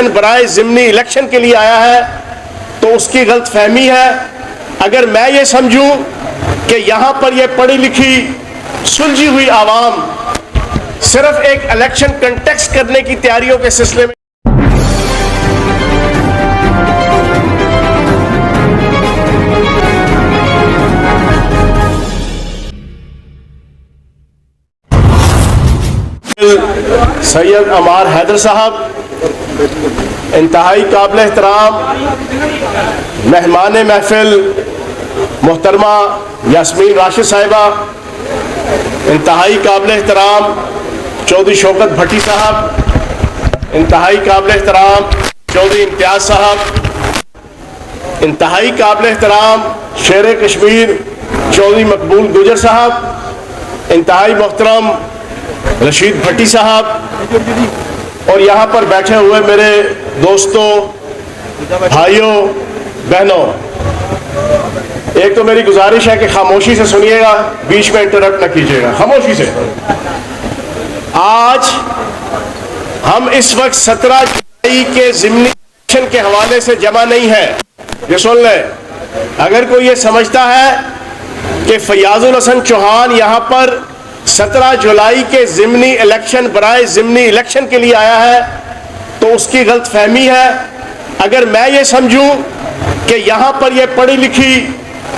Election बराए ज़िमनी election के लिए आया है तो उसकी गलत फहमी है। अगर मैं ये समझूं कि यहाँ पर ये पढ़ी लिखी सुलझी हुई आवाम सिर्फ एक इलेक्शन कंटेक्स्ट करने की तैयारियों के सिलसिले में सैयद अमार हैदर साहब, इंतहाई काबिल एहतराम मेहमान महफिल मोहतरमा यास्मीन राशिद साहिबा, इंतहाई काबिल एहतराम चौधरी शौकत भट्टी साहब, इंतहाई काबिल एहतराम चौधरी इम्तियाज साहब, इंतहाई काबिल एहतराम शेर कश्मीर चौधरी मकबूल गुजर साहब, इंतहाई मोहतरम रशीद भट्टी साहब, और यहाँ पर बैठे हुए मेरे दोस्तों, भाइयों, बहनों, एक तो मेरी गुजारिश है कि खामोशी से सुनिएगा, बीच में इंटरप्ट न कीजिएगा, खामोशी से। आज हम इस वक्त 17 जुलाई के ज़िमनी इलेक्शन के हवाले से जमा नहीं है। ये सुन लें, अगर कोई ये समझता है कि फयाजुल हसन चौहान यहाँ पर 17 जुलाई के ज़िमनी इलेक्शन बराए ज़िमनी इलेक्शन के लिए आया है तो उसकी गलत फहमी है। अगर मैं ये समझूं कि यहाँ पर ये पढ़ी लिखी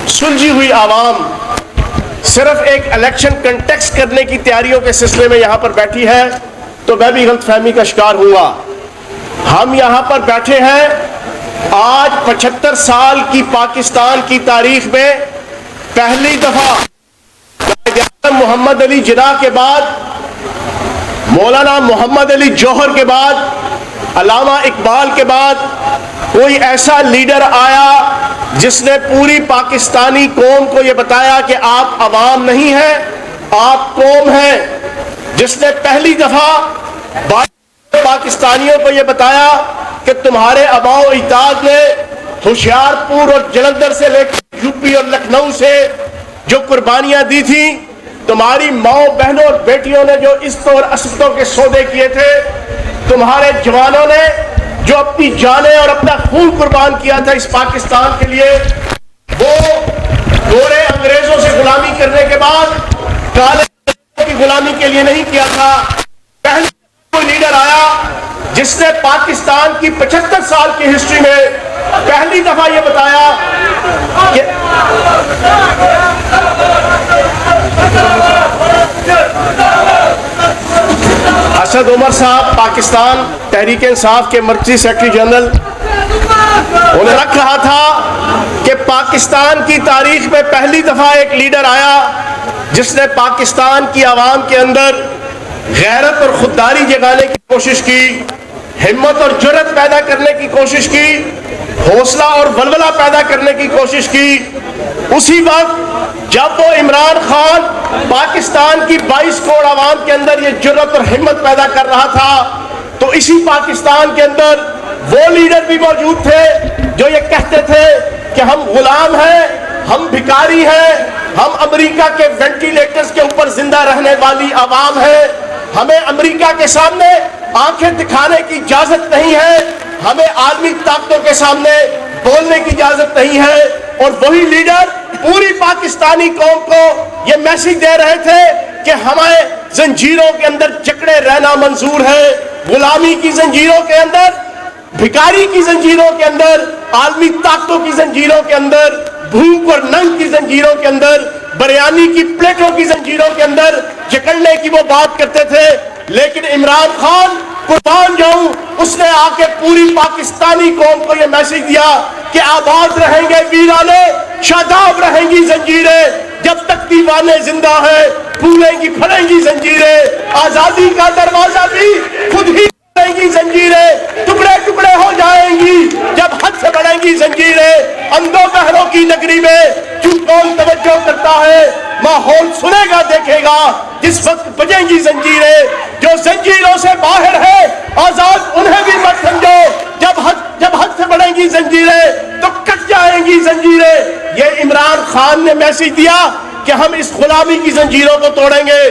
सुलझी हुई आवाम सिर्फ एक इलेक्शन कंटेक्स्ट करने की तैयारियों के सिलसिले में यहाँ पर बैठी है तो मैं भी गलत फहमी का शिकार हुआ। हम यहाँ पर बैठे हैं आज 75 साल की पाकिस्तान की तारीख में पहली दफा मोहम्मद अली जिन्ना के बाद, मौलाना मोहम्मद अली जौहर के बाद, अल्लामा इकबाल के बाद कोई ऐसा लीडर आया जिसने पूरी पाकिस्तानी कौम को यह बताया कि आप अवाम नहीं हैं, आप कौम हैं। जिसने पहली दफा पाकिस्तानियों को यह बताया कि तुम्हारे आबाओ अजदाद ने होशियारपुर और जलंधर से लेकर यूपी और लखनऊ से जो कुर्बानियां दी थी, तुम्हारी माओ बहनों और बेटियों ने जो इज्जतों और असमतों के सौदे किए थे, तुम्हारे जवानों ने जो अपनी जानें और अपना खून कुर्बान किया था इस पाकिस्तान के लिए, वो गोरे अंग्रेजों से गुलामी करने के बाद काले की गुलामी के लिए नहीं किया था। पहले कोई लीडर आया जिसने पाकिस्तान की 75 साल की हिस्ट्री में पहली दफा ये बताया कि असद उमर साहब पाकिस्तान तहरीक इंसाफ के मर्कजी सेक्रेटरी जनरल, उन्हें रख रहा था कि पाकिस्तान की तारीख में पहली दफा एक लीडर आया जिसने पाकिस्तान की आवाम के अंदर गैरत और खुददारी जगाने की कोशिश की, हिम्मत और जुर्रत पैदा करने की कोशिश की, हौसला और वलवला पैदा करने की कोशिश की। उसी वक्त जब वो इमरान खान पाकिस्तान की 22 करोड़ आवाम के अंदर ये जुर्रत और हिम्मत पैदा कर रहा था, तो इसी पाकिस्तान के अंदर वो लीडर भी मौजूद थे जो ये कहते थे कि हम गुलाम हैं, हम भिखारी हैं, हम अमेरिका के वेंटिलेटर्स के ऊपर जिंदा रहने वाली आवाम है, हमें अमेरिका के सामने आंखें दिखाने की इजाजत नहीं है, हमें आलमी ताकतों के सामने बोलने की इजाजत नहीं है। और वही लीडर पूरी पाकिस्तानी कौम को यह मैसेज दे रहे थे कि हमें जंजीरों के अंदर जकड़े रहना मंजूर है, गुलामी की जंजीरों के अंदर, भिखारी की जंजीरों के अंदर, आलमी ताकतों की जंजीरों के अंदर, भूख और नंग की जंजीरों के अंदर, बिरयानी की प्लेटों की जंजीरों के अंदर जकड़ने की वो बात करते थे। लेकिन इमरान खान कुर्बान जाऊं, उसने आके पूरी पाकिस्तानी कौम को यह मैसेज दिया कि आबाद रहेंगे वीराने, शादाब रहेंगी जंजीरें, जब तक दीवाने जिंदा है फूलेंगी फलेंगी जंजीरें, आजादी का दरवाजा भी खुद ही खुलेंगी जंजीरें, टुकड़े टुकड़े हो जाएंगी जब हद से बढ़ेंगी जंजीरें। अंधों बहरों की नगरी में क्यों कौन तवज्जो करता है, माहौल सुनेगा देखेगा जिस वक्त बजेंगी जंजीरें। जो जंजीरों से बाहर है आजाद उन्हें भी मत समझो, जब हद से बढ़ेंगी जंजीरें तो कट जाएंगी जंजीरें। ये इमरान खान ने मैसेज दिया कि हम इस गुलामी की जंजीरों को तोड़ेंगे,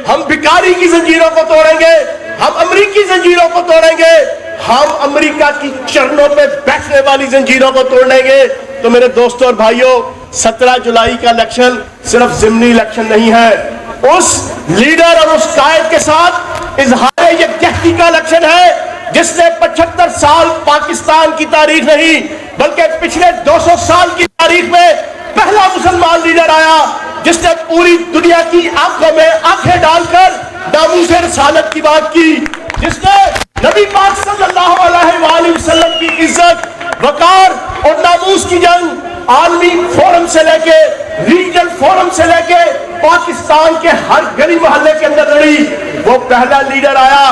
हम भिखारी की जंजीरों को तोड़ेंगे, हम अमरीकी जंजीरों को तोड़ेंगे। हम अमेरिका की चरणों पे बैठने वाली जंजीरों को तोड़ लेंगे। तो मेरे दोस्तों और भाइयों, 17 जुलाई का इलेक्शन सिर्फ जिमनी इलेक्शन नहीं है, उस लीडर और उस कायद के साथ इजहार यकजहती का इलेक्शन है जिसने 75 साल पाकिस्तान की तारीख नहीं बल्कि पिछले 200 साल की तारीख में पहला मुसलमान लीडर आया जिसने पूरी दुनिया की आंखों में आंखें डालकर नामूस रसालत की बात की, जिसने नबी पाक सल्लल्लाहु अलैहि वसल्लम की इज्जत, वकार और नामूस की जंग आलमी फोरम से लेके रीजनल फोरम से लेके पाकिस्तान के हर गली मोहल्ले के अंदर लड़ी। वो पहला लीडर आया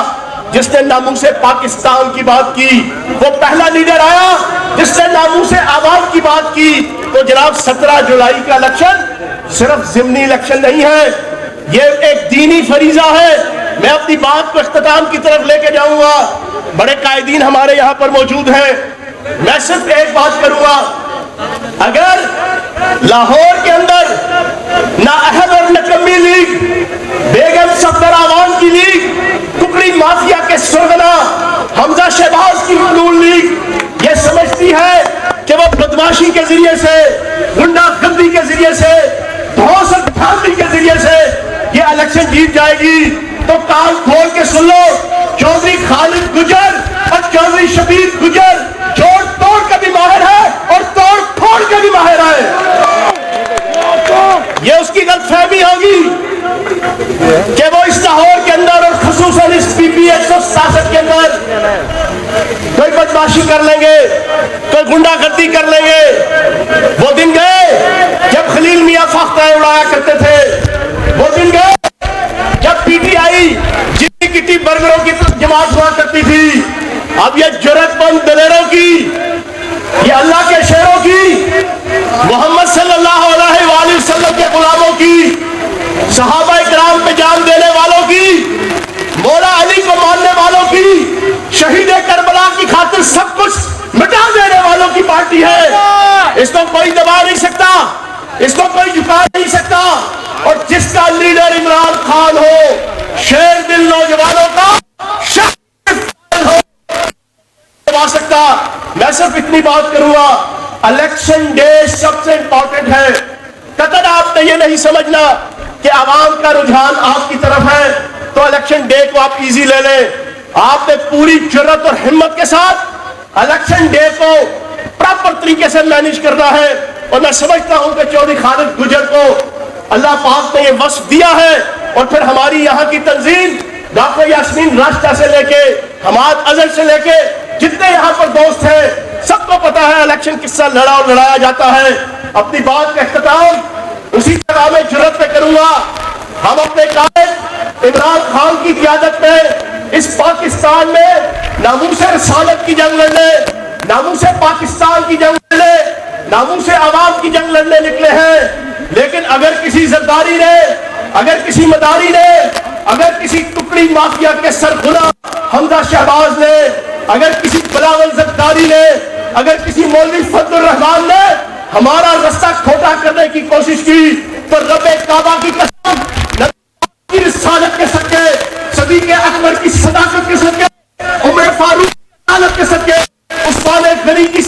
जिसने नामूस पाकिस्तान की बात की, वो पहला लीडर आया जिसने नामूस आवाम की बात की। तो जनाब 17 जुलाई का इलेक्शन सिर्फ जिमनी इलेक्शन नहीं है, ये एक दीनी फरीजा है। मैं अपनी बात को इख्तिताम की तरफ लेके जाऊंगा, बड़े कायदीन हमारे यहाँ पर मौजूद हैं। मैं सिर्फ एक बात करूंगा, अगर लाहौर के अंदर नाअहद और नकमी लीग, बेगम सफदर आवाम की लीग, टुकड़ी माफिया के सरगना हमजा शहबाज की नून लीग ये समझती है कि वो बदमाशी के जरिए से, गुंडागर्दी के जरिए से, धौंस और धांधली के जरिए से ये इलेक्शन जीत जाएगी, तो कान खोल के सुन लो, चौधरी खालिद गुजर और चौधरी शबीर गुजर जोड़ तोड़ का भी माहिर है और तोड़ फोड़ का भी माहिर है। ये उसकी गलतफहमी होगी कि वो इस लाहौर के अंदर और खुसूसन इस पीपी 167 के अंदर कोई बदमाशी कर लेंगे, कोई गुंडागर्दी कर लेंगे। वो दिन गए जब खलील मियां फाख्ता उड़ाया करते थे, वो दिन गए जब पीटीआई जितनी किटी बर्गरों की जमात हुआ करती थी। अब ये जुर्रतमंद दलेरों की, ये अल्लाह के शेरों की, मोहम्मद सल्लल्लाहु अलैहि वसल्लम के गुलामों की, सहाबा इकराम पे जान देने वालों की, मौला अली को मानने वालों की, शहीद करबला की खातिर सब कुछ मिटा देने वालों की पार्टी है। इसको कोई दबा नहीं सकता, इसको कोई झुका नहीं सकता। और जिसका लीडर इमरान खान हो, शेर दिल नौजवानों का हो दबा सकता। मैं सिर्फ इतनी बात करूंगा, इलेक्शन डे सबसे इंपॉर्टेंट है। कतई आपने ये नहीं समझना कि आवाम का रुझान आपकी तरफ है तो इलेक्शन डे को आप इजी ले लें। आपने पूरी जुर्रत और हिम्मत के साथ इलेक्शन डे को प्रॉपर तरीके से मैनेज करना है। और मैं समझता हूं कि चौधरी खालिद गुजर को अल्लाह पाक ने ये वस्फ दिया है। और फिर हमारी यहाँ की तंजीम डॉक्टर यास्मीन रास्ता से लेके हमाद अजहर से लेके जितने यहाँ पर दोस्त हैं सबको पता है इलेक्शन किससे लड़ा और लड़ाया जाता है। अपनी बात का इख्तिताम उसी तरह में जुर्रत पे करूंगा। हम अपने कायद इमरान खान की क़ियादत में इस पाकिस्तान में नामूस रसालत की जंग लड़ने, नामूस पाकिस्तान की जंग लड़ने, नामूस आवाम की जंग लड़ने निकले हैं। लेकिन अगर किसी जरदारी ने, अगर किसी मदारी ने, अगर किसी टुकड़ी माफिया के सरगुना हमजा शहबाज ने, अगर किसी बिलावल जरदारी ने, अगर किसी मौलवी फजलुर रहमान ने हमारा रास्ता खोटा करने की कोशिश की तो रब्बे काबा की कसम, नबी की रिसालत के सदके, सदीक़ अकबर की सदाकत के सदके, उमर फारूक की अदालत के सदके, उस्मान गनी की